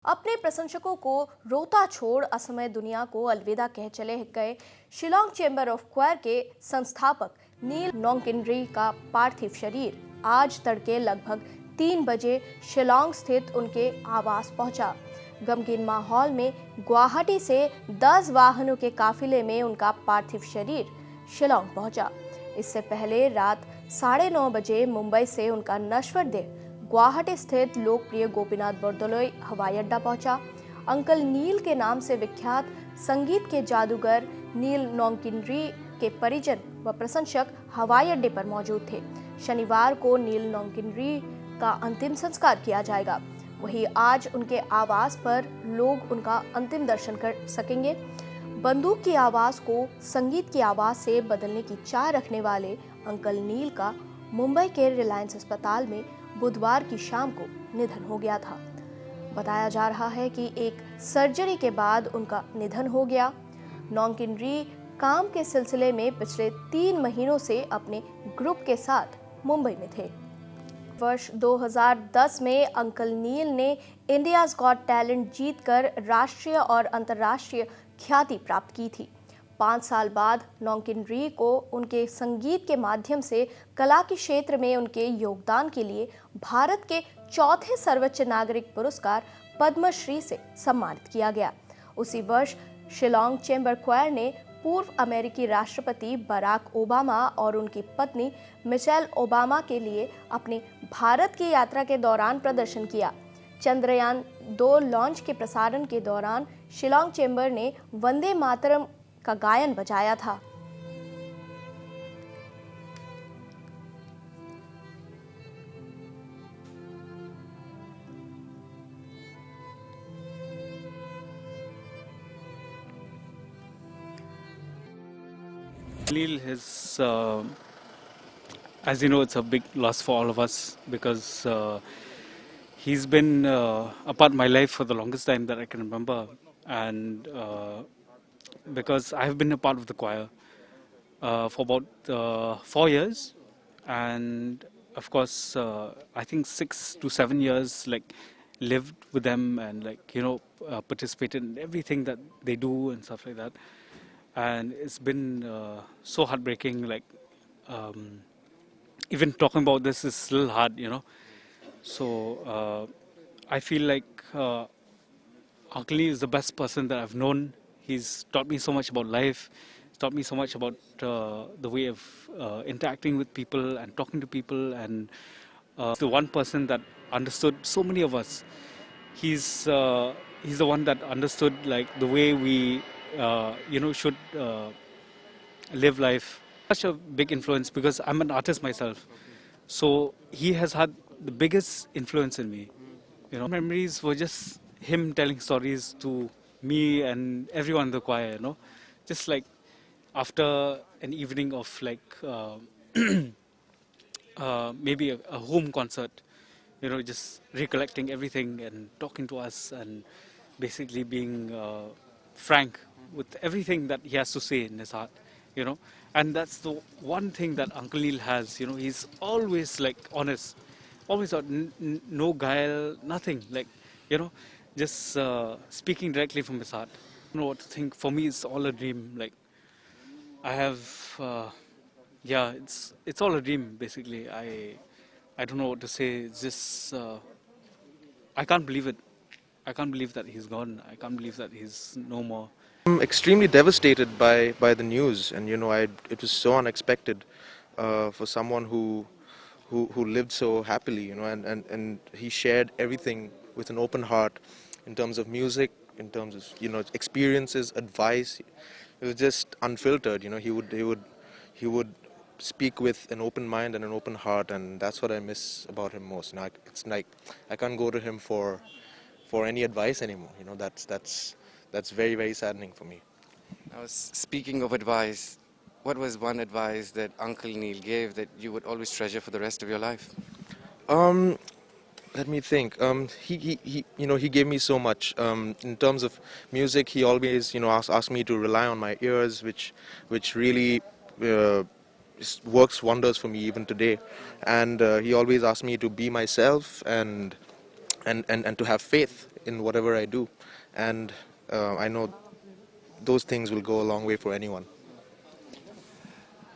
अपने प्रशंसकों को रोता छोड़ असमय दुनिया को अलविदा कह चले गए शिलोंग चैम्बर ऑफ क्वायर के संस्थापक नील नोंगकिनरी का पार्थिव शरीर आज तड़के लगभग 3 बजे शिलोंग स्थित उनके आवास पहुंचा। गमगीन माहौल में गुवाहाटी से 10 वाहनों के काफिले में उनका पार्थिव शरीर शिलोंग पहुंचा। इससे पहले रात 9:30 बजे मुंबई से उनका नश्वर देह गुवाहाटी स्थित लोकप्रिय गोपीनाथ बरदलोई हवाई अड्डा पहुंचा। अंकल नील के नाम से विख्यात संगीत के जादूगर नील नोंगकिनरी के परिजन व प्रशंसक हवाई अड्डे पर मौजूद थे। शनिवार को नील नोंगकिनरी का अंतिम संस्कार किया जाएगा। वहीं आज उनके आवास पर लोग उनका अंतिम दर्शन कर सकेंगे। बंदूक की आवाज को संगीत की आवाज से बदलने की चाह रखने वाले अंकल नील का मुंबई के रिलायंस अस्पताल में बुधवार की शाम को निधन हो गया था। बताया जा रहा है कि एक सर्जरी के बाद उनका निधन हो गया। नोंगकिनरी काम के सिलसिले में पिछले 3 महीनों से अपने ग्रुप के साथ मुंबई में थे। वर्ष 2010 में अंकल नील ने इंडियाज गॉट टैलेंट जीतकर राष्ट्रीय और अंतर्राष्ट्रीय ख्याति प्राप्त की थी। 5 साल बाद नोंगकिनरी को उनके संगीत के माध्यम से कला के क्षेत्र में उनके योगदान के लिए भारत के चौथे सर्वोच्च नागरिक पुरस्कार पद्मश्री से सम्मानित किया गया। उसी वर्ष शिलोंग चैम्बर क्वायर ने पूर्व अमेरिकी राष्ट्रपति बराक ओबामा और उनकी पत्नी मिशेल ओबामा के लिए अपने भारत की यात्रा के दौरान प्रदर्शन किया। चंद्रयान 2 लॉन्च के प्रसारण के दौरान शिलोंग चैम्बर ने वंदे मातरम का गायन बजाया था। Neil is, as you know, it's a big loss for all of us because he's been a part of my life for the longest time that I can remember, and because I've been a part of the choir for about 4 years, and of course I think 6 to 7 years like lived with them and participated in everything that they do and stuff like that. And it's been so heartbreaking, even talking about this is a little hard. So I feel like Uncle Lee is the best person that I've known. He's taught me so much about life. He's taught me so much about the way of interacting with people and talking to people, and the one person that understood so many of us. He's the one that understood like the way we should live life. Such a big influence because I'm an artist myself, so he has had the biggest influence in me. Memories were just him telling stories to me and everyone in the choir. Just like after an evening of maybe a home concert, just recollecting everything and talking to us and basically being frank with everything that he has to say in his heart, and that's the one thing that Uncle Neil has. He's always honest, always no guile, nothing, just speaking directly from his heart. I don't know what to think. For me, it's all a dream. I have it's all a dream basically. I don't know what to say. It's just I can't believe it. I can't believe that he's gone. I can't believe that he's no more. I'm extremely devastated by the news, and it was so unexpected for someone who lived so happily, and he shared everything with an open heart in terms of music, in terms of experiences, advice. It was just unfiltered. He would speak with an open mind and an open heart, and that's what I miss about him most. It's like I can't go to him for any advice anymore. That's very, very saddening for me. Now, speaking of advice, what was one advice that Uncle Neil gave that you would always treasure for the rest of your life? Let me think. He gave me so much. In terms of music, he always asked me to rely on my ears, which really works wonders for me even today. And he always asked me to be myself and to have faith in whatever I do, and I know those things will go a long way for anyone.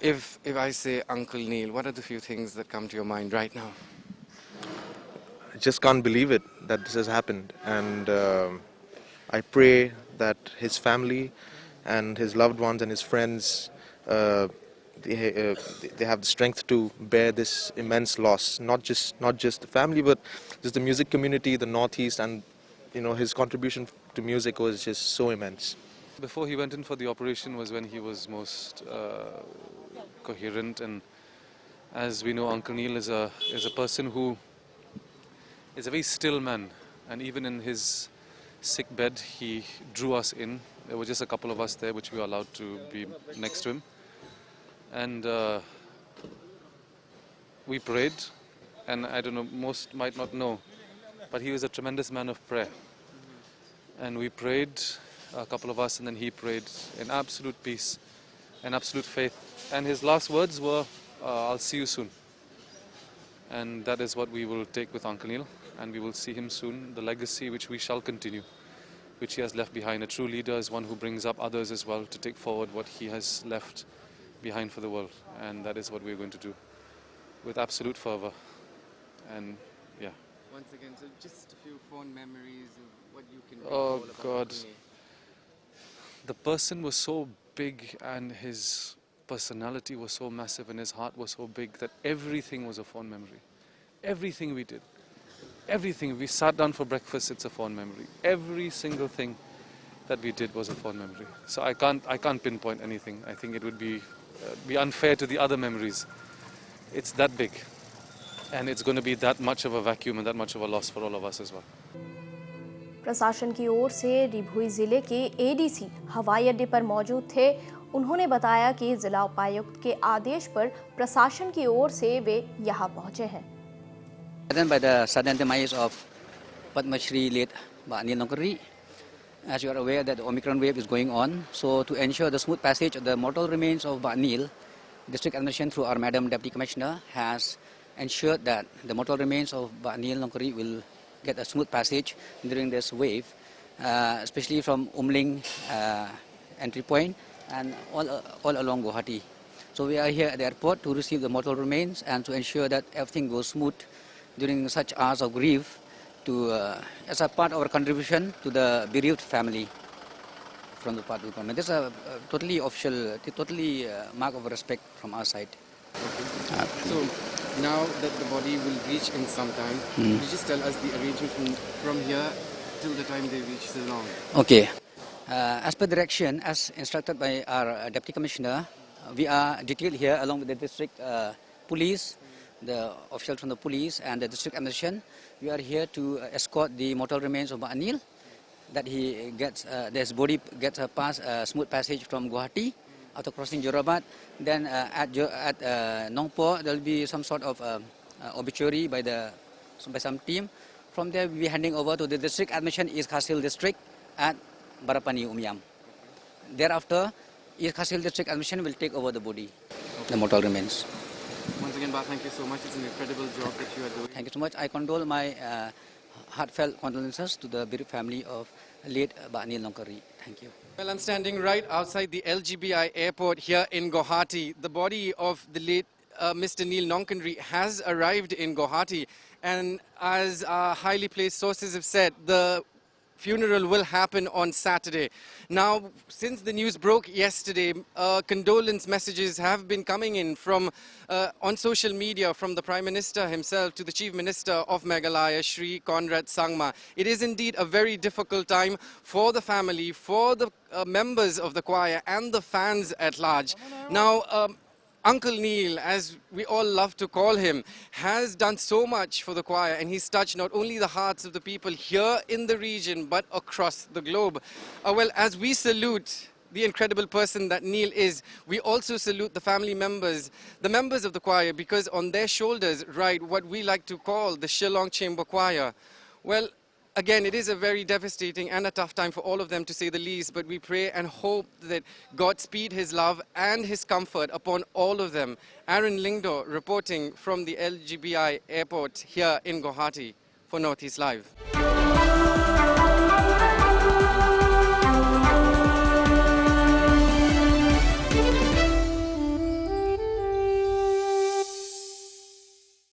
If I say Uncle Neil, what are the few things that come to your mind right now? I just can't believe it that this has happened, and I pray that his family and his loved ones and his friends uh, they have the strength to bear this immense loss. Not just the family, but just the music community, the Northeast, and his contribution to music was just so immense. Before he went in for the operation was when he was most coherent, and as we know, Uncle Neil is a person who is a very still man, and even in his sick bed he drew us in. There were just a couple of us there which we were allowed to be next to him, and we prayed, and I don't know, most might not know, but he was a tremendous man of prayer, and we prayed, a couple of us, and then he prayed in absolute peace and absolute faith, and his last words were, I'll see you soon. And that is what we will take with Uncle Neil, and we will see him soon, the legacy which we shall continue, which he has left behind. A true leader is one who brings up others as well to take forward what he has left behind for the world, and that is what we're going to do with absolute fervor. And yeah. Once again, so just a few fond memories of what you can Oh recall about God. Uncle Neil. The person was so big, and his personality was so massive, and his heart was so big that everything was a fond memory. Everything we did, everything. We sat down for breakfast, it's a fond memory. Every single thing that we did was a fond memory. So I can't pinpoint anything. I think it would be unfair to the other memories. It's that big, and it's going to be that much of a vacuum and that much of a loss for all of us as well. प्रशासन की ओर से रिभुई जिले के ADC हवाई अड्डे पर मौजूद थे। उन्होंने बताया कि जिला उपायुक्त के आदेश पर प्रशासन की ओर से वे यहां पहुंचे हैं। By the sudden demise of Padma Shri late Anil Nongkri, as you are aware that the Omicron wave is going on, so to ensure the smooth passage of the mortal remains of Anil, District Administration through our Madam Deputy Commissioner has ensured that the mortal remains of Anil Nongkri will get a smooth passage during this wave, especially from Umling entry point and all along Guwahati. So we are here at the airport to receive the mortal remains and to ensure that everything goes smooth during such hours of grief, to as a part of our contribution to the bereaved family from the part of the government. This is a totally official, totally mark of respect from our side. So now that the body will reach in some time, could you just tell us the arrangement from here till the time they reach Ceylon? Okay. As per direction, as instructed by our Deputy Commissioner, we are detailed here along with the district police, the officials from the police and the district administration. We are here to escort the mortal remains of Anil, that he gets, his body gets a smooth passage from Guwahati after crossing Jorabat. Then at Nongpo, there will be some sort of obituary by some team. From there, we will be handing over to the district administration East Khasil district at Barapani, Umyam. Thereafter, East Khasil district administration will take over the body, the mortal remains. Once again, Ba, thank you so much. It's an incredible job that you are doing. Thank you so much. I condole my heartfelt condolences to the bereaved family of late Anil Nongkri. Thank you. Well, I'm standing right outside the LGBI airport here in Guwahati. The body of the late Mr. Neil Nongkri has arrived in Guwahati, and as highly placed sources have said, the funeral will happen on Saturday. Now, since the news broke yesterday, condolence messages have been coming in from on social media from the Prime Minister himself to the Chief Minister of Meghalaya, Shri Conrad Sangma. It is indeed a very difficult time for the family, for the members of the choir and the fans at large. Now, Uncle Neil, as we all love to call him, has done so much for the choir, and he's touched not only the hearts of the people here in the region but across the globe. Well, as we salute the incredible person that Neil is, we also salute the family members, the members of the choir, because on their shoulders ride what we like to call the Shillong Chamber Choir. Well, again, it is a very devastating and a tough time for all of them, to say the least, but we pray and hope that God speed his love and his comfort upon all of them. Aaron Lingdo reporting from the LGBI airport here in Guwahati for Northeast Live.